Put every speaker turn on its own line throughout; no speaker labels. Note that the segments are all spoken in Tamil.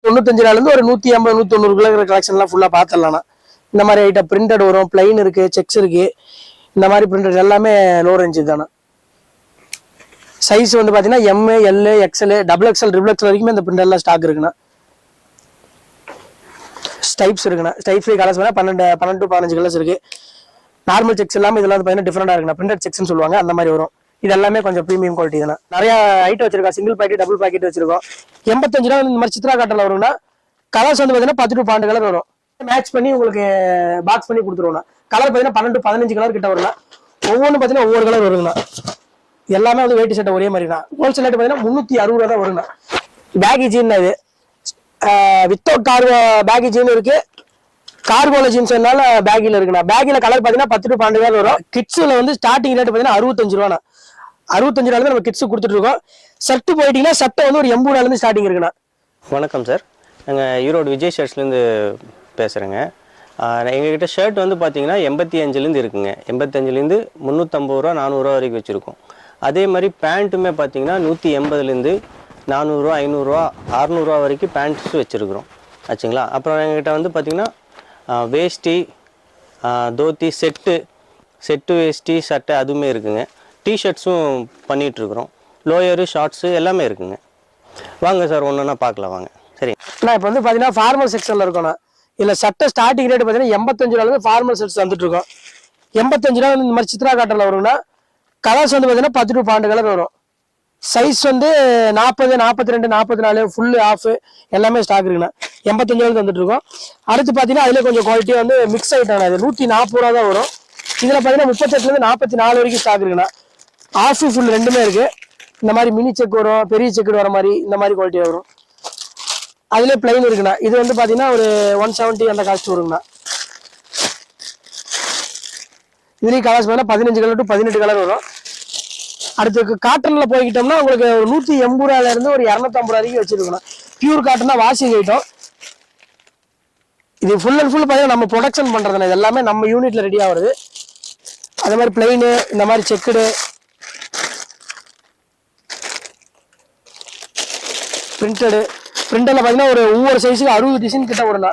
95 ஒரு 150 190 கலெக்ஷன்லாம் ஃபுல்லாக பார்த்துடலாம். இந்த மாதிரி ஐட்டம் பிரிண்டட் வரும், பிளைன் இருக்கு, செக்ஸ் இருக்கு. இந்த மாதிரி பிரிண்டட் எல்லாமே லோ ரேஞ்சு தானே. சைஸ் வந்து பார்த்தீங்கன்னா M, L, XL, double XL, triple XL வரைக்குமே இந்த பிரிண்டர்லாம் ஸ்டாக் இருக்குண்ணா. ஸ்டைப்ஸ் இருக்குண்ணா. ஸ்டைப்ஸ் கலர்ஸ் வேணா 12 to 15 கலர்ஸ் இருக்கு. நார்மல் செக்ஸ் எல்லாமே இதெல்லாம் பார்த்தீங்கன்னா டிஃப்ரெண்டாக இருக்குண்ணா. பிரிண்டட் செக்ஸ்ன்னு சொல்லுவாங்க, அந்த மாதிரி வரும். இது எல்லாமே கொஞ்சம் ப்ரீமியம் குவாலிட்டி தானே. நிறைய ஐட்டம் வச்சிருக்கோம். சிங்கிள் பாக்கெட், டபுள் பாக்கெட் வச்சிருக்கோம். 85 ரூபா இந்த மாதிரி சித்ரா காட்டல வரும்னா கலர்ஸ் வந்து பார்த்தீங்கன்னா 10 to 12 கலர் வரும். மேட்ச் பண்ணி உங்களுக்கு பாக்ஸ் பண்ணி கொடுத்துருவோம். கலர் பார்த்தீங்கன்னா 12 to 15 கலர் கிட்ட வரும்னா ஒவ்வொன்றும் பார்த்தீங்கன்னா ஒவ்வொரு கலர் வருங்கண்ணா. எல்லாமே வந்து வெயிட் சட்டை ஒரே மாதிரி தான். ஹோல்சேல் ரேட் பார்த்தீங்கன்னா 360 ரூபா தான் வருங்கண்ணா. பேக்கி ஜீன் இது வித்தவுட் கார்கோ பேக்கி ஜீன் இருக்கு. கார்கோல ஜீன்ஸ் என்னால பேக்கில் இருக்குண்ணா. பேக்கில் கலர் பார்த்தீங்கன்னா 10 to 12 கலர் வரும். கிட்ஸ்ல வந்து ஸ்டார்டிங் ரேட் பார்த்தீங்கன்னா 65 ரூபாண்ணா. 65 ரூபாய் நம்ம கிட்ஸ் கொடுத்துட்டு இருக்கோம். ஷர்ட் போயிட்டீங்கன்னா சட்டை வந்து ஒரு 80 ரூபாயிலிருந்து ஸ்டார்டிங் இருக்குண்ணா.
வணக்கம் சார், நாங்கள் ஈரோடு விஜய் ஷர்ட்ஸ்லேருந்து பேசுகிறேங்க. எங்ககிட்ட ஷர்ட் வந்து பார்த்தீங்கன்னா 85லேருந்து இருக்குங்க. 85லேருந்து 350 ரூபா 400 ரூபா வரைக்கும் வச்சுருக்கோம். அதே மாதிரி பேண்ட்டுமே பார்த்தீங்கன்னா 180லேருந்து 400 ரூபா 500 ரூபா 600 ரூபா வரைக்கும் பேண்ட்ஸ் வச்சுருக்குறோம் ஆச்சுங்களா. அப்புறம் எங்ககிட்ட வந்து பார்த்தீங்கன்னா வேஷ்டி, தோத்தி, செட்டு வேஷ்டி, சட்டை அதுவுமே இருக்குங்க. டிஷர்ட்ஸும் பண்ணிகிட்ருக்குறோம். லோயரு, ஷார்ட்ஸு எல்லாமே இருக்குங்க. வாங்க சார், ஒன்றுன்னா பார்க்கலாம் வாங்க. சரி
நான் இப்போ வந்து பார்த்தீங்கன்னா ஃபார்மல் செக்ஷனில் இருக்கோண்ணா. இல்லை சட்டை ஸ்டார்டிங் ரேட் பார்த்தீங்கன்னா 85 ரூபாயிலிருந்து ஃபார்மல் செட்ஸ் வந்துட்டு இருக்கோம். 85 ரூபா வந்து இந்த மாதிரி சித்ரா காட்டல வரும்னா கலர்ஸ் வந்து பார்த்தீங்கன்னா 10 to 12 கலர் வரும். சைஸ் வந்து 40, 42, 44 ஃபுல்லு ஆஃப் எல்லாமே ஸ்டாக் இருக்குண்ணா. 85 ரூபாய் வந்துட்டு இருக்கோம். அடுத்து பார்த்தீங்கன்னா அதில் கொஞ்சம் குவாலிட்டியாக வந்து மிக்ஸ் ஆகிட்டாங்க. அது 140 ரூபா தான் வரும். இதில் பார்த்தீங்கன்னா 38லேருந்து 44 வரைக்கும் ஸ்டாக் இருக்குண்ணா. ஆஃப் ஃபுல் ரெண்டுமே இருக்கு. இந்த மாதிரி மினி செக் வரும், பெரிய செக் வர மாதிரி இந்த மாதிரி குவாலிட்டி வரும். அதுல பிளைன் இருக்குண்ணா. இது வந்து பாத்தீங்கன்னா ஒரு 170 அந்த காஸ்ட் வருங்கண்ணா. இதுலயும் கலர்ஸ் பார்த்தா 15 கலர் டு 18 கலர் வரும். அடுத்து காட்டன்ல போய்கிட்டோம்னா உங்களுக்கு 180 ரூபாயில இருந்து ஒரு 250 ரூபா வரைக்கும் வச்சிருக்கணும். பியூர் காட்டன் தான், வாஷிங் ஐட்டம். இது ஃபுல் அண்ட் ஃபுல் பார்த்தீங்கன்னா நம்ம ப்ரொடக்ஷன் பண்றதுனா இது எல்லாமே நம்ம யூனிட்ல ரெடி ஆகுறது. அதே மாதிரி பிளைனு, இந்த மாதிரி செக்குடு, பிரிண்டடு. பிரிண்டர்ல பார்த்தீங்கன்னா ஒரு ஒவ்வொரு சைஸுக்கு 60 டிசைன் கிட்ட வரும்னா.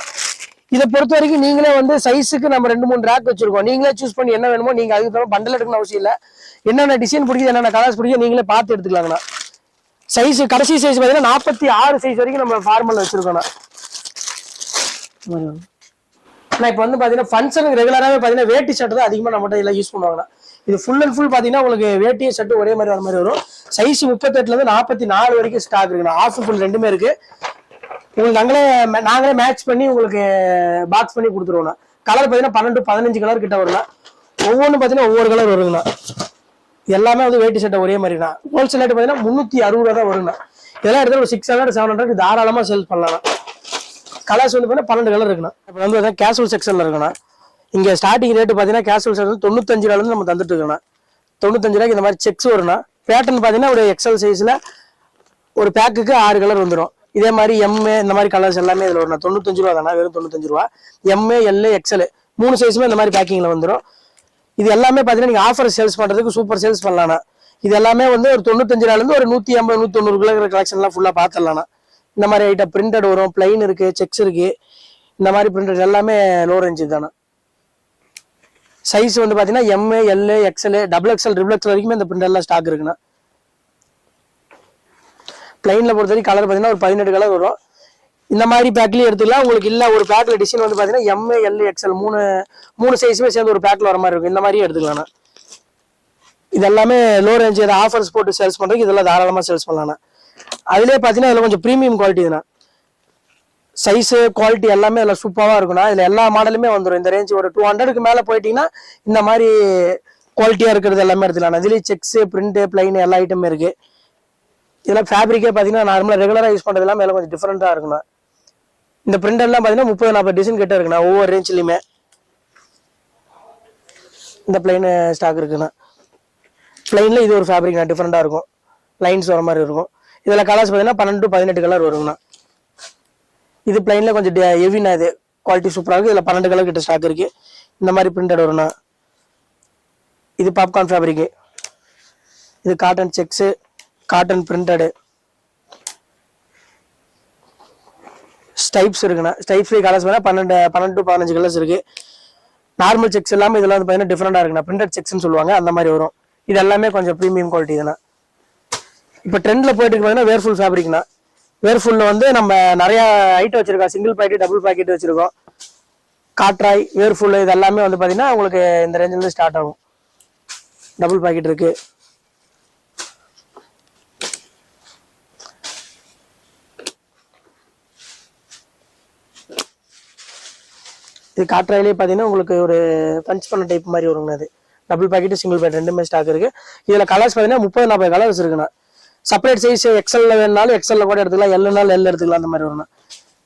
இதை பொறுத்த வரைக்கும் நீங்களே வந்து சைஸுக்கு நம்ம 2-3 ரேக் வச்சிருக்கோம். நீங்களே சூஸ் பண்ணி என்ன வேணுமோ நீங்க அதுக்கு தவிர பண்டல் எடுக்கணும் அவசியம் இல்லை. என்னென்ன டிசைன் பிடிக்குது, என்னென்ன கலர்ஸ் பிடிக்குது நீங்களே பார்த்து எடுத்துக்கலாங்கண்ணா. சைஸ் கடைசி சைஸ் பார்த்தீங்கன்னா 46 சைஸ் வரைக்கும் நம்ம ஃபார்மல் வச்சிருக்கோம்ண்ணா. இப்போ வந்து பார்த்தீங்கன்னா ஃபங்க்ஷனுக்கு ரெகுலராகவே பார்த்தீங்கன்னா வேட்டி ஷர்ட் தான் அதிகமாக நம்மகிட்ட எல்லாம் யூஸ் பண்ணுவாங்கண்ணா. இது ஃபுல் அண்ட் ஃபுல் பார்த்தீங்கன்னா உங்களுக்கு வேட்டி ஷர்ட் ஒரே மாதிரி வர மாதிரி வரும். சைஸ் 38லேருந்து 44 வரைக்கும் ஸ்டாக் இருக்குண்ணா. ஆஃப் ஃபுல் ரெண்டுமே இருக்கு. உங்களுக்கு நாங்களே மேட்ச் பண்ணி உங்களுக்கு பாக்ஸ் பண்ணி கொடுத்துருவோம்ண்ணா. கலர் பார்த்தீங்கன்னா 12 to 15 கலர் கிட்ட வரும்ண்ணா. ஒவ்வொன்றும் பார்த்தீங்கன்னா ஒவ்வொரு கலர் வருங்கண்ணா. எல்லாமே வந்து வேட்டி சட்டை ஒரே மாதிரிண்ணா. ஹோல்சேல் ரேட் பார்த்தீங்கன்னா 360 ரூபா தான் வருங்கண்ணா. இதெல்லாம் எடுத்து ஒரு 600 700 தாராளமாக சேல் பண்ணலாம். கலர்ஸ் வந்து பார்த்தீங்கன்னா 12 கலர் இருக்குண்ணா. இப்போ வந்து கேஷுவல் செக்ஷனில் இருக்குண்ணா. இங்கே ஸ்டார்டிங் ரேட்டு பார்த்தீங்கன்னா கேஷுவல் செக்ஷன் 95 ரூபாயிலிருந்து நம்ம தந்துட்டு இருக்கோண்ணா. 95 ரூபாய்க்கு இந்த மாதிரி செக்ஸ் வரும்ண்ணா. பேட்டர்ன் பார்த்தீங்கன்னா ஒரு எக்ஸல் சைஸில் ஒரு பேக்குக்கு 6 கலர் வந்துடும். இதே மாதிரி எம்ஏ இந்த மாதிரி கலர்ஸ் எல்லாமே இதில் வரும். 95 ரூபா தானே, வெறும் 95 ரூபா. எம்ஏ, எல், எக்ஸ்எல் 3 சைஸுமே இந்த மாதிரி பேக்கிங்கில் வந்துடும். இது எல்லாமே பார்த்தீங்கன்னா நீங்கள் ஆஃபர் சேல்ஸ் பண்ணுறதுக்கு சூப்பர் சேல்ஸ் பண்ணலாம்ண்ணா. இது எல்லாமே வந்து ஒரு 95 ரூபாயிலேருந்து ஒரு 180 190 கலெக்ஷன்லாம் ஃபுல்லாக பார்த்துடலாம்ண்ணா. இந்த மாதிரி ஐட்டம் பிரிண்டட் வரும், பிளைன் இருக்கு, செக்ஸ் இருக்கு. இந்த மாதிரி பிரிண்டட் எல்லாமே லோ ரேஞ்சு தானே. சைஸ் வந்து பார்த்தீங்கன்னா MA, L, XL, double XL, triple XL வரைக்குமே இந்த பிரிண்டர்லாம் ஸ்டாக் இருக்குண்ணா. பிளைன்ல பொறுத்த வரைக்கும் கலர் பார்த்தீங்கன்னா ஒரு 18 கலர் வரும். இந்த மாதிரி பேக்லயும் எடுத்துக்கலாம். உங்களுக்கு இல்லை ஒரு பேக்ல டிசைன் வந்து பார்த்தீங்கன்னா எம்ஏ, எல், எக்ஸ்எல் மூணு சைஸுமே சேர்ந்து ஒரு பேக்ல வர மாதிரி இருக்கும். இந்த மாதிரியும் எடுத்துக்கலாம்ண்ணா. இது எல்லாமே லோ ரேஞ்ச் ஆஃபர்ஸ் போட்டு சேல்ஸ் பண்றதுக்கு இதெல்லாம் தாராளமாக சேல்ஸ் பண்ணலாம்ண்ணா. அதுலேயே பார்த்தீங்கன்னா இதில் கொஞ்சம் ப்ரீமியம் குவாலிட்டி தானே. சைஸு குவாலிட்டி எல்லாமே அதில் சூப்பராக இருக்குண்ணா. இதில் எல்லா மாடலுமே வந்துடும். இந்த ரேஞ்ச் ஒரு 200க்கு மேலே போயிட்டீங்கன்னா இந்த மாதிரி குவாலிட்டியாக இருக்கிறது எல்லாமே எடுத்துக்கலாம். இதுலேயே செக்ஸு, பிரிண்ட், பிளைன் எல்லா ஐட்டமே இருக்கு. இதெல்லாம் ஃபேப்ரிக்கே பார்த்தீங்கன்னா நார்மலாக ரெகுலராக யூஸ் பண்ணுறது எல்லாமே கொஞ்சம் டிஃப்ரெண்ட்டாக இருக்குண்ணா. இந்த பிரிண்டர்லாம் பார்த்தீங்கன்னா 30-40 டிசைன் கிட்ட இருக்குண்ணா ஒவ்வொரு ரேஞ்ச்லையுமே. இந்த பிளைன் ஸ்டாக் இருக்குண்ணா. பிளைன்ல இது ஒரு ஃபேப்ரிக் டிஃப்ரெண்ட்டாக இருக்கும், லைன்ஸ் வர மாதிரி இருக்கும். இதில் கலர்ஸ் பார்த்தீங்கன்னா 12 to 18 கலர் வருங்கண்ணா. இது பிளைன்ல கொஞ்சம் ஹெவினா, இது குவாலிட்டி சூப்பராக இருக்கு. இதில் 12 கலர் கிட்ட ஸ்டாக் இருக்கு. இந்த மாதிரி பிரிண்டட் வரும்ண்ணா. இது பாப்கார்ன் ஃபேப்ரிக்கு. இது காட்டன் செக்ஸு, காட்டன் பிரிண்டடு. ஸ்டைப்ஸ் இருக்குண்ணா. ஸ்டைப் ஃப்ரீ கலர்ஸ் வேணா 12 to 15 கலர்ஸ் இருக்கு. நார்மல் செக்ஸ் எல்லாமே இதெல்லாம் வந்து பார்த்தீங்கன்னா டிஃப்ரெண்டா இருக்குண்ணா. பிரிண்டட் செக்ஸ்ன்னு சொல்லுவாங்க, அந்த மாதிரி வரும். இது எல்லாமே கொஞ்சம் ப்ரீமியம் குவாலிட்டி தானே. இப்போ ட்ரெண்ட்ல போயிட்டு இருக்கு பார்த்தீங்கன்னா வேர்ஃபுல் ஃபேப்ரிக்னா. வேர்ஃபுல்ல வந்து நம்ம நிறைய ஐட்டம் வச்சிருக்கோம். சிங்கிள் பாக்கெட், டபுள் பாக்கெட் வச்சிருக்கோம். காட்ராய், வேர்ஃபுல் இது எல்லாமே வந்து பார்த்தீங்கன்னா உங்களுக்கு இந்த ரேஞ்சில இருந்து ஸ்டார்ட் ஆகும். டபுள் பாக்கெட் இருக்கு. இது காட்ராயிலே பார்த்தீங்கன்னா உங்களுக்கு ஒரு பஞ்ச் பண்ண டைப் மாதிரி வருங்க. அது டபுள் பாக்கெட், சிங்கிள் பாக்கெட் ரெண்டுமே ஸ்டாக் இருக்கு. இதுல கலர்ஸ் பார்த்தீங்கன்னா 30-40 கலர்ஸ் இருக்குண்ணா. செப்பரேட் சைஸ் எக்ஸ்எல்ல வேணாலும் எக்ஸ்எல்ல கூட எடுத்துக்கலாம், எல்லுனாலும் எல் எடுத்துக்கலாம், அந்த மாதிரி வரும்ண்ணா.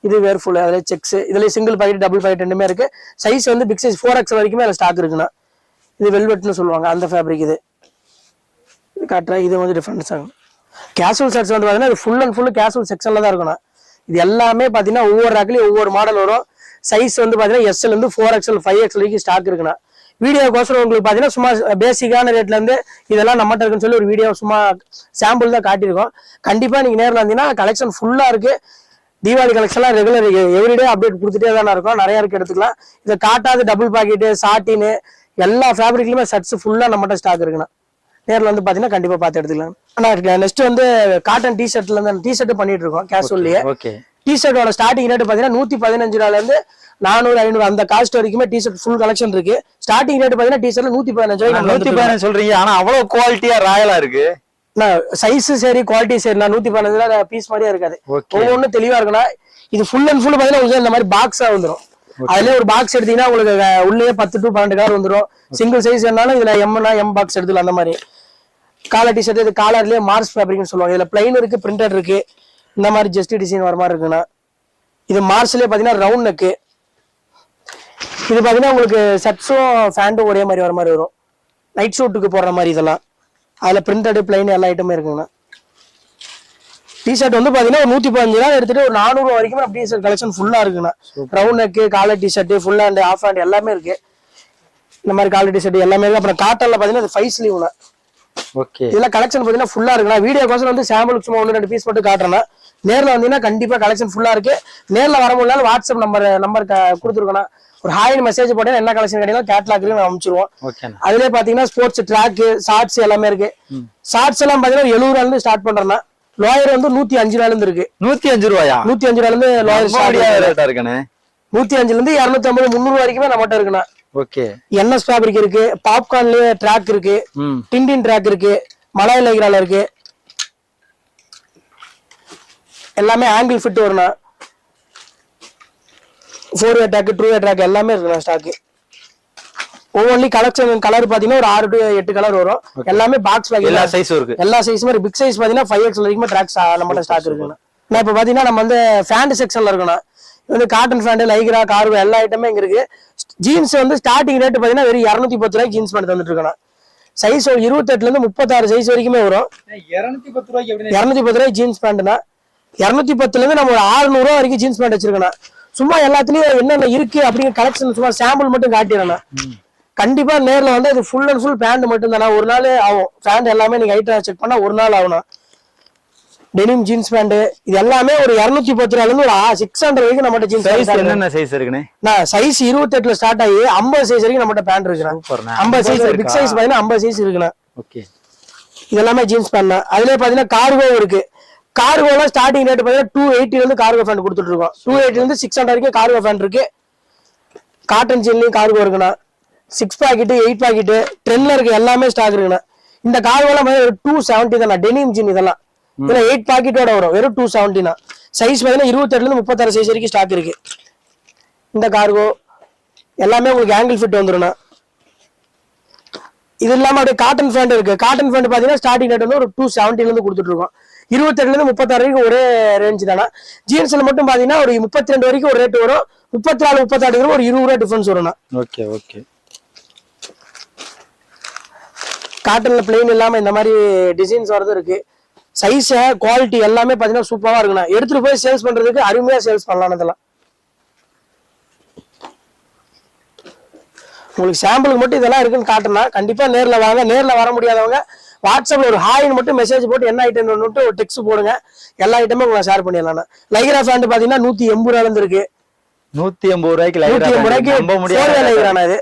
இது வேர்ஃபுல், அதில் செக்ஸ், இதுல சிங்கிள் பாக்கெட், டபுள் பாக்கெட் ரெண்டுமே இருக்கு. சைஸ் வந்து பிக் சைஸ் 4XL வரைக்குமே அதில் ஸ்டாக் இருக்குண்ணா. இது வெல்வெட்னு சொல்லுவாங்க, அந்த ஃபேப்ரிக். இது காட்டுறேன். இது வந்து டிஃபரன்ஸ் ஆகும். கேஷுவல் ஷர்ட்ஸ் வந்து பார்த்தீங்கன்னா இது ஃபுல் அண்ட் ஃபுல் கேஷுவல் செக்ஷன்ல தான் இருக்குண்ணா. இது எல்லாமே பார்த்தீங்கன்னா ஒவ்வொரு ரேக்லயும் ஒவ்வொரு மாடல் வரும். சைஸ் வந்து பார்த்தீங்கன்னா SL இருந்து 4XL 5XL வரைக்கும் ஸ்டாக் இருக்குண்ணா. வீடியோக்கோசரம் உங்களுக்கு பார்த்தீங்கன்னா சும்மா பேசிக்கான ரேட்ல இருந்து இதெல்லாம் நம்மகிட்ட இருக்குன்னு சொல்லி ஒரு வீடியோ சும்மா சாம்பிள் தான் காட்டியிருக்கோம். கண்டிப்பா நீங்க நேரில் வந்தீங்கன்னா கலெக்ஷன் ஃபுல்லா இருக்கு. தீபாவளி கலெக்ஷன்லாம் ரெகுலர் எவ்ரிடே அப்டேட் கொடுத்துட்டே தானே இருக்கும். நிறைய இருக்கு, எடுத்துக்கலாம். இதை காட்டாது டபுள் பாக்கெட், சாட்டின் எல்லா ஃபேப்ரிக்லயுமே ஷர்ட்ஸ் ஃபுல்லா நம்மகிட்ட ஸ்டாக் இருக்குண்ணா. நேரில் வந்து பாத்தீங்கன்னா கண்டிப்பா பார்த்து எடுத்துக்கலாம். ஆனா நெக்ஸ்ட் வந்து காட்டன் டிஷர்ட்ல இருந்து டிஷர்ட் பண்ணிட்டு இருக்கோம் கேஷுவல்லையே. டிஷர்ட்டோட ஸ்டார்டிங் ரேட் பாத்தீங்கன்னா 115 ரூபாயில இருந்து 400, 500 அந்த காஸ்ட் வரைக்குமே டிஷர்ட் ஃபுல் கலெக்ஷன் இருக்கு. ஸ்டார்டிங் ரேட் பாத்தீங்கன்னா டிஷர்ட்ல 115 ரூபாய்.
115 சொல்றீங்க, ஆனா அவ்வளவு குவாலிட்டியா ராயலா இருக்கு.
சைஸ் சரி, குவாலிட்டி சரி. 115 பீஸ் மாதிரியே இருக்காது, ஒவ்வொன்றும் தெளிவா இருக்குன்னா. இது ஃபுல் அண்ட் ஃபுல் பாத்தீங்கன்னா உங்களுக்கு இந்த மாதிரி பாக்ஸா வந்துடும். அதுல ஒரு பாக்ஸ் எடுத்தீங்கன்னா உங்களுக்கு உள்ளே 10 to 12 கலர் வந்துடும். சிங்கிள் சைஸ் என்னாலும் இதுல எம் பாக்ஸ் எடுத்துக்கலாம். அந்த மாதிரி காலர் டிஷர்ட், இது காலர்லயே மார்ஸ் ஃபேப்ரிக்னு சொல்லுவாங்க. இதுல பிளைன் இருக்கு, பிரிண்டட் இருக்கு. இந்த மாதிரி ஜஸ்ட் டிசைன் வர மாதிரி இருக்குண்ணா. இது மார்ஸ்லயே பாத்தீங்கன்னா ரவுண்ட் நெக்கு. இது பாத்தீங்கன்னா உங்களுக்கு ஷர்ட்ஸும் ஃபேண்டும் ஒரே மாதிரி வர மாதிரி வரும். நைட் ஷூட்டுக்கு போடுற மாதிரி இதெல்லாம். அதுல பிரிண்டட், பிளைன் எல்லா ஐட்டமே இருக்குங்கண்ணா. டிஷர்ட் வந்து பாத்தீங்கன்னா ஒரு 115 ரூபா எடுத்துட்டு ஒரு 400 ரூபா வரைக்கும் நம்ம டிஷர்ட் கலெக்ஷன் ஃபுல்லா இருக்குண்ணா. Round neck, collar T-shirt, full hand, half hand எல்லாமே இருக்கு. இந்த மாதிரி காலர் டிஷர்ட் எல்லாமே இருக்கு. அப்புறம் காட்டன்ல பாத்தீங்கன்னா இது 5 ஸ்லீவ்னா. இதெல்லாம் கலெக்ஷன் பாத்தீங்கன்னா ஃபுல்லா இருக்குண்ணா. வீடியோ கோசம் வந்து சாம்பிள் சும்மா 1-2 பீஸ் மட்டும் காட்டுறேன்னா. நேரில் வந்தீங்கன்னா கண்டிப்பா கலெக்ஷன் ஃபுல்லா இருக்கு. நேரில் வர முடியல வாட்ஸ்அப் நம்பர் கொடுத்துருக்கோண்ணா. ஒரு ஹாய்னு மெசேஜ் போட்டேன், என்ன கலெக்ஷன் கிடைக்கும் கேட்லாக் அனுப்பிச்சிருவோம். அதுலேயே பாத்தீங்கன்னா ஸ்போர்ட்ஸ் ட்ராக், ஷார்ட்ஸ் எல்லாமே இருக்கு. ஷார்ட்ஸ் எல்லாம் பாத்தீங்கன்னா 70 ரூபாயில இருந்து ஸ்டார்ட் பண்றேன்னா. லோயர் வந்து 105 ரூபாயில இருந்து இருக்கு.
105 ரூபாயா?
105 ரூபாயில இருந்து லோயர் ஸ்டார்ட்
இருக்குண்ணே.
105 இருந்து 250, 300 வரைக்குமே நம்மகிட்ட இருக்குண்ணா. NS ஃபேப்ரிக் இருக்கு, பாப்கார்ன்லயே ட்ராக் இருக்கு, டிண்டின் ட்ராக் இருக்கு, மலாய் லைக்ரால இருக்கு. எல்லாமே ஆங்கிள் ஃபிட் வரும்ண்ணா. 4-way ட்ராக், 2-way ட்ராக் எல்லாமே இருக்குண்ணா ஸ்டாக். ஒவ்வொன்லி கலெக்ஷன் கலர் பாத்தீங்கன்னா ஒரு 6 to 8 கலர் வரும். எல்லாமே பாக்ஸ் பேக்,
எல்லா சைஸும் இருக்கு.
எல்லா சைஸுமே பிக் சைஸ் பாத்தீங்கன்னா 5XL வரைக்கும் ட்ராக்ஸ் நம்மகிட்ட ஸ்டாக் இருக்குண்ணா. நான் இப்ப பாத்தீங்கன்னா நம்ம வந்து ஃபேண்ட் செக்ஷன்ல இருக்கணும். வந்து காட்டன் ஃபேண்ட், லைக்ரா, கார்கோ எல்லா ஐட்டமே இங்க இருக்கு. ஜீன்ஸ் வந்து ஸ்டார்டிங் ரேட் பாத்தீங்கன்னா வெறும் 210 ரூபாய்க்கு ஜீன்ஸ் பேண்ட் வந்துட்டு இருக்கணும். சைஸ் ஒரு 28 இருந்து 36 சைஸ் வரைக்குமே வரும். 210 ரூபாய் ஜீன்ஸ் பேண்ட்னா 210 இருந்து நம்ம ஒரு 600 ரூபாய் வரைக்கும் ஜீன்ஸ் பேண்ட் வச்சிருக்கணும். சும்மா எல்லாத்துலயும் என்னென்ன இருக்கு அப்படிங்கிற கலெக்ஷன் சும்மா சாம்பிள் மட்டும் காட்டிடுறேன். கண்டிப்பா நேர்ல வந்து இது ஃபுல் அண்ட் ஃபுல் பேண்ட் மட்டும் தானே. ஒரு நாள் ஆகும். பேண்ட் எல்லாமே நீங்க ஐட்டம் செக் பண்ணா ஒரு நாள் ஆகணும். டெனிம் ஜீன்ஸ் பேண்ட் இது எல்லாமே ஒரு 210 ரூபாயில இருந்து ஒரு 600 வரைக்கும் நம்மகிட்ட ஜீன்ஸ்.
சைஸ் என்னென்ன சைஸ் இருக்குண்ணே?
சைஸ் 28ல ஸ்டார்ட் ஆகி 50 சைஸ் வரைக்கும் நம்மகிட்ட பேண்ட் இருக்குண்ணா. 50 சைஸ் பிக் சைஸ் பாத்தீங்கன்னா 50 சைஸ் இருக்குண்ணா. இது எல்லாமே ஜீன்ஸ் பேண்ட். அதுலயே பாத்தீங்கன்னா கார்கோ இருக்கு. கார்கோல ஸ்டார்டிங் ரேட் பாத்தீங்கன்னா 280 ல இருந்து கார்கோ பேண்ட் கொடுத்துட்டு இருக்கோம். 280 ல இருந்து 600 வரைக்கும் கார்கோ பேண்ட் இருக்கு. காட்டன் ஜீன்லயும் கார்கோ இருக்குண்ணா. 6 பாக்கெட், 8 பாக்கெட், ட்ரெண்ட்ல இருக்கு எல்லாமே ஸ்டாக் இருக்குண்ணா. இந்த கார்கோலாம் 270 தானே டெனிம் ஜீன். இதெல்லாம் இதுல 8 பாக்கெட்டோட வரும், வெறும் 270. சைஸ் பாத்தீங்கன்னா 28 ல இருந்து 36 சைஸ் வரைக்கும் ஸ்டாக் இருக்கு. இந்த கார்கோ எல்லாமே உங்களுக்கு ஆங்கிள் ஃபிட் வந்துடும். இது இல்லாம அப்படியே காட்டன் ஃபேண்ட் இருக்கு. காட்டன் ஃபேண்ட் பாத்தீங்கன்னா ஸ்டார்டிங் ரேட் வந்து ஒரு 270 ல இருந்து கொடுத்துட்டு இருக்கோம். 28 ல இருந்து 36 வரைக்கும் ஒரே ரேஞ்ச் தானே. ஜீன்ஸ்ல மட்டும் பாத்தீங்கன்னா ஒரு 32 வரைக்கும் ஒரு ரேட் வரும். 34, 38 ஒரு 20 ரூபாய் டிஃபரன்ஸ் வரும்ண்ணா. காட்டன்ல பிளெயின் இல்லாம இந்த மாதிரி டிசைன்ஸ் வரது இருக்கு. சைஸ், குவாலிட்டி எல்லாமே பாத்தீங்கன்னா சூப்பரா இருக்குண்ணா. எடுத்துட்டு போய் சேல்ஸ் பண்றதுக்கு அருமையா சேல்ஸ் பண்ணலாம். இதெல்லாம் உங்களுக்கு சாம்பிளுக்கு மட்டும் இதெல்லாம் இருக்குன்னு காட்டுனா கண்டிப்பா நேர்ல வாங்க. நேர்ல வர முடியாதவங்க வாட்ஸ்அப்ல ஒரு ஹாய்னு மட்டும் மெசேஜ் போட்டு என்ன ஐட்டம் ஒரு டெக்ஸ்ட் போடுங்க, எல்லா ஐட்டமும் உங்களை ஷேர் பண்ணிடலாம். லைக்ரா ஃபேண்ட் பாத்தீங்கன்னா 180 ரூபாயில இருந்து இருக்கு.
180 ரூபாய்க்கு
180 ரூபாய்க்கு லைக்ரானா இது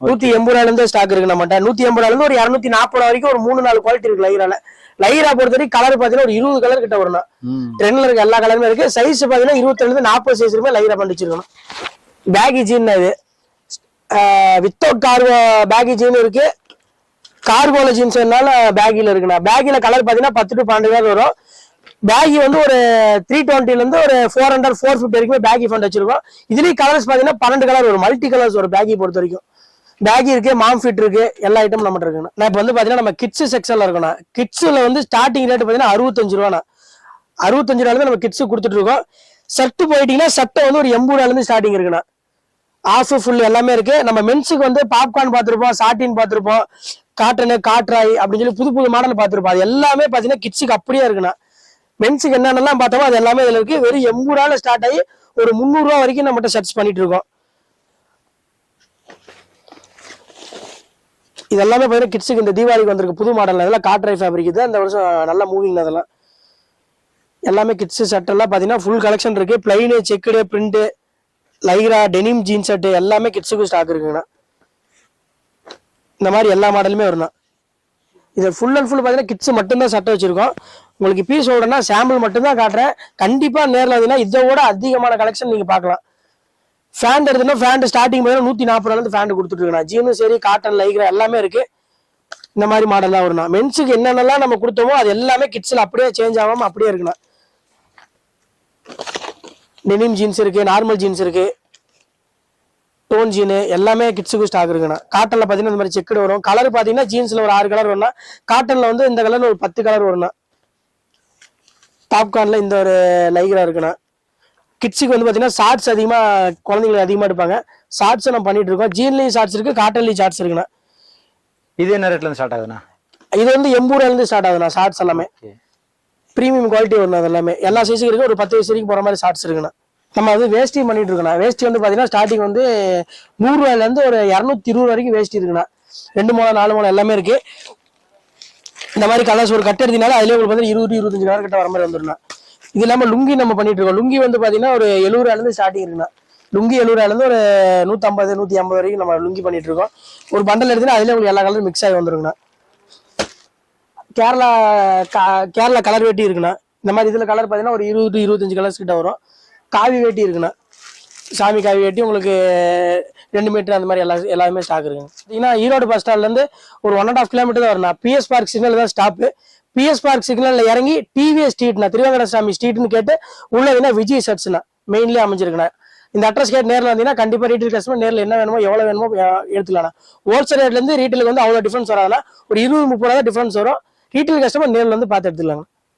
180 ரூபாயில இருந்து ஸ்டாக் இருக்கு நம்மகிட்ட. 180 ரூபாயில இருந்து ஒரு 240 வரைக்கும் ஒரு 3-4 குவாலிட்டி இருக்கு லைக்ரால. லைக்ரா பொறுத்த வரைக்கும் கலர் பாத்தீங்கன்னா ஒரு 20 கலர் கிட்ட வரணும். ட்ரெண்ட்ல இருக்க எல்லா கலருமே இருக்கு. சைஸ் பாத்தீங்கன்னா 22 இருந்து 40 சைஸ் வரைக்கும் லைக்ரா பண்ணி வச்சிருக்கணும். பேகி ஜீன் இது வித்தவுட் கார்கோ பேகி ஜீன் இருக்கு. கார்கோல ஜீன்ஸ்னால பேகில இருக்குண்ணா. பேகில கலர் பாத்தீங்கன்னா 10 to 12 கலர் வரும். பேகி வந்து ஒரு 320 இருந்து ஒரு 400 450 வரைக்கும் பேகி ஃபண்ட் வச்சிருக்கோம். இதுலயும் கலர்ஸ் பாத்தீங்கன்னா 12 கலர் வரும். மல்டி கலர்ஸ் வரும் பேகி பொறுத்த வரைக்கும். பேகி இருக்கு, மாம் ஃபிட் இருக்கு, எல்லா ஐட்டம் நம்மகிட்ட இருக்குண்ணா. நான் இப்ப வந்து பாத்தீங்கன்னா நம்ம கிட்ஸ் செக்ஷன்ல இருக்கணும். கிட்ஸ்ல வந்து ஸ்டார்டிங் ரேட் பாத்தீங்கன்னா 65 ரூபாண்ணா. 65 ரூபாயில இருந்து நம்ம கிட்ஸ் கொடுத்துட்டு இருக்கோம். ஷர்ட் போயிட்டீங்கன்னா ஷர்ட் வந்து ஒரு 80 ரூபாயில இருந்து ஸ்டார்டிங் இருக்குண்ணா. ஆஃப் ஃபுல் எல்லாமே இருக்கு. நம்ம மென்ஸுக்கு வந்து பாப்கார்ன் பார்த்திருப்போம், சாட்டின் பார்த்திருப்போம், காட்டனு காட்ராய் அப்படின்னு சொல்லி புது புது மாடல் பார்த்திருப்போம். அது எல்லாமே பாத்தீங்கன்னா கிட்ஸுக்கு அப்படியே இருக்குண்ணா. மென்ஸுக்கு என்னென்னலாம் பார்த்தோமோ அது எல்லாமே இதுல இருக்கு. வெறும் 80 ரூபாயில ஸ்டார்ட் ஆகி ஒரு 300 ரூபா வரைக்கும் நம்மகிட்ட சர்ச் பண்ணிட்டு இருக்கோம். இது எல்லாமே பாத்தீங்கன்னா கிட்ஸுக்கு இந்த தீபாவளிக்கு வந்திருக்கு புது மாடல். அதெல்லாம் காட்ராய் ஃபேப்ரிக் இது இந்த வருஷம் நல்ல மூவிங். அதெல்லாம் எல்லாமே கிட்ஸ் ஷர்ட் எல்லாம் பாத்தீங்கன்னா ஃபுல் கலெக்ஷன் இருக்கு. Plain, checked, print, lycra, denim jean shirt எல்லாமே கிட்ஸுக்கு ஸ்டாக் இருக்குங்கண்ணா. இந்த மாதிரி எல்லா மாடலுமே வரணும். இது ஃபுல் அண்ட் ஃபுல் பாத்தீங்கன்னா கிட்ஸ் மட்டும்தான் சட்டை வச்சிருக்கோம். உங்களுக்கு பீஸ் ஓடனா சாம்பிள் மட்டும்தான் காட்டுறேன். கண்டிப்பா நேரில் வந்தீங்கன்னா இதோட அதிகமான கலெக்ஷன் நீங்க பார்க்கலாம். ஃபேண்ட் எடுத்துனா ஃபேண்ட் ஸ்டார்டிங் பார்த்தீங்கன்னா 140 ரூபாயில இருந்து ஃபேண்ட் கொடுத்துட்டு இருக்கேன். ஜீனும் சரி, காட்டன், லைக்ரா எல்லாமே இருக்கு. இந்த மாதிரி மாடல் தான் வரணும். மென்ஸுக்கு என்னென்னலாம் நம்ம கொடுத்தோமோ அது எல்லாமே கிட்ஸ்ல அப்படியே சேஞ்ச் ஆகாம அப்படியே இருக்குண்ணா. டெனிம் ஜீன்ஸ் இருக்கு, நார்மல் ஜீன்ஸ் இருக்கு, டோன் ஜீனு எல்லாமே கிட்ஸுக்கு ஸ்டாக் இருக்குண்ணா. காட்டன்ல பாத்தீங்கன்னா இந்த மாதிரி செக்குடு வரும். கலர் பாத்தீங்கன்னா ஜீன்ஸ்ல ஒரு 6 கலர் வரணும். காட்டன்ல வந்து இந்த கலர்ல ஒரு 10 கலர் வரணும். பாப்கார்ன்ல இந்த ஒரு லைக்ரா இருக்குண்ணா. கிட்ஸுக்கு வந்து பாத்தீங்கன்னா ஷார்ட்ஸ் அதிகமா குழந்தைங்களுக்கு அதிகமா எடுப்பாங்க. ஷார்ட்ஸ் நம்ம பண்ணிட்டு இருக்கோம். ஜீன்லயும் ஷார்ட்ஸ் இருக்கு, காட்டன்லயும் ஷார்ட்ஸ் இருக்குண்ணா.
இது என்ன ரேட்ல இருந்து ஸ்டார்ட் ஆகுதுண்ணா?
இது வந்து 80 ரூபாயில இருந்து ஸ்டார்ட் ஆகுதுண்ணா. ஷார்ட்ஸ் எல்லாமே பிரீமியம் குவாலிட்டி வரும். அது எல்லாமே எல்லா சைஸுக்கு இருக்கு. ஒரு 10 வயசு வரைக்கும் போற மாதிரி ஷார்ட்ஸ் இருக்குண்ணா. நம்ம வந்து வேஸ்டி பண்ணிட்டு இருக்கோம். வேஸ்டி வந்து பாத்தீங்கன்னா ஸ்டார்டிங் வந்து 100 ரூபாயில இருந்து ஒரு 220 வரைக்கும் வேஸ்டி இருக்குண்ணா. 2 முழம் 4 முழம் எல்லாமே இருக்கு. இந்த மாதிரி கலர்ஸ் ஒரு கட் எடுத்தீங்கன்னா அதுல உங்களுக்கு வந்து 20-25 கலர் கிட்ட வர மாதிரி வந்துடும். இது இல்லாம லுங்கி நம்ம பண்ணிட்டு இருக்கோம். லுங்கி வந்து பாத்தீங்கன்னா ஒரு 70 ரூபாயில இருந்து ஸ்டார்டிங் இருக்குண்ணா. லுங்கி 70 ரூபாயில இருந்து ஒரு 150-150 வரைக்கும் நம்ம லுங்கி பண்ணிட்டு இருக்கோம். ஒரு பண்டல் எடுத்தீங்கன்னா அதுல உங்களுக்கு எல்லா கலரும் மிக்ஸ் ஆகி வந்துருங்கண்ணா. கேரளா கலர் வேட்டி இருக்குண்ணா. இந்த மாதிரி இதுல கலர் பாத்தீங்கன்னா ஒரு 20-25 கலர்ஸ் கிட்ட வரும். காவி வேட்டி இருக்குண்ணா. சாமி காவி வேட்டி உங்களுக்கு 2 மீட்டர் அந்த மாதிரி எல்லாமே ஸ்டாக் இருக்குங்க. பார்த்தீங்கன்னா ஈரோடு பஸ் ஸ்டாண்ட்ல இருந்து ஒரு 1.5 கிலோமீட்டர் தான் வரணும். பிஎஸ் பார்க் சிக்னல் தான் ஸ்டாப்பு. பிஎஸ் பார்க் சிக்னல்ல இறங்கி டிவிஎஸ் ஸ்ட்ரீட்னா திருவேங்கடசாமி ஸ்ட்ரீட்னு கேட்டு உள்ள விஜய் ஷர்ட்ஸ்னா மெயின்லயே அமைஞ்சிருக்குண்ணா. இந்த அட்ரஸ் கேட்டு நேரில் வந்தீங்கன்னா கண்டிப்பா ரீட்டைல் கஸ்டமர் நேரில் என்ன வேணுமோ எவ்வளவு வேணுமோ எடுத்துக்கலாம். ஹோல்சேல் ரேட்ல இருந்து ரீட்டைலுக்கு வந்து அவ்வளவு டிஃபரன்ஸ் வராதுன்னா ஒரு 20-30 ரூபா டிஃபரன்ஸ் வரும். ரீட்டைல் கஸ்டமர் நேரில் வந்து பார்த்து எடுத்துக்கலாங்க.